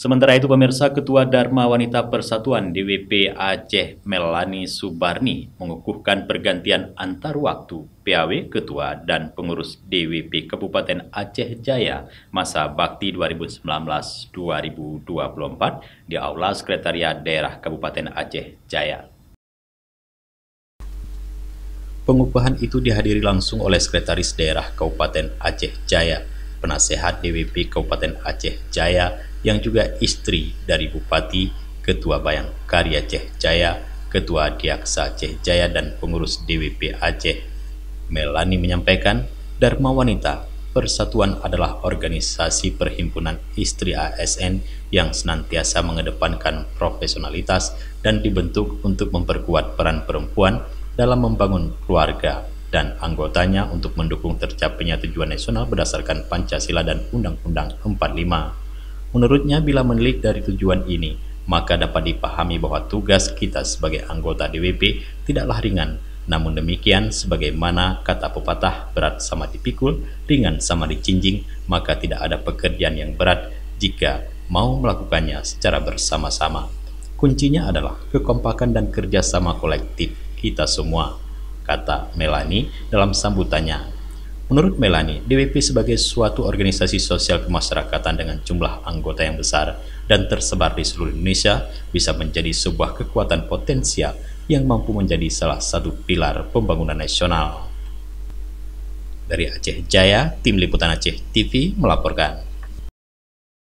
Sementara itu pemirsa, Ketua Dharma Wanita Persatuan DWP Aceh Melani Subarni mengukuhkan pergantian antar waktu PAW Ketua dan pengurus DWP Kabupaten Aceh Jaya masa bakti 2019-2024 di Aula Sekretariat Daerah Kabupaten Aceh Jaya. Pengukuhan itu dihadiri langsung oleh Sekretaris Daerah Kabupaten Aceh Jaya, Penasehat DWP Kabupaten Aceh Jaya, yang juga istri dari Bupati, Ketua Bayangkari Aceh Jaya, Ketua Diaksa Aceh Jaya, dan pengurus DWP Aceh. Melani menyampaikan, Dharma Wanita Persatuan adalah organisasi perhimpunan istri ASN yang senantiasa mengedepankan profesionalitas dan dibentuk untuk memperkuat peran perempuan dalam membangun keluarga dan anggotanya untuk mendukung tercapainya tujuan nasional berdasarkan Pancasila dan Undang-Undang 45. Menurutnya, bila menilik dari tujuan ini, maka dapat dipahami bahwa tugas kita sebagai anggota DWP tidaklah ringan. Namun demikian, sebagaimana kata pepatah, berat sama dipikul, ringan sama dicinjing, maka tidak ada pekerjaan yang berat jika mau melakukannya secara bersama-sama. Kuncinya adalah kekompakan dan kerjasama kolektif kita semua, kata Melani dalam sambutannya. Menurut Melani, DWP sebagai suatu organisasi sosial kemasyarakatan dengan jumlah anggota yang besar dan tersebar di seluruh Indonesia bisa menjadi sebuah kekuatan potensial yang mampu menjadi salah satu pilar pembangunan nasional. Dari Aceh Jaya, Tim Liputan Aceh TV melaporkan.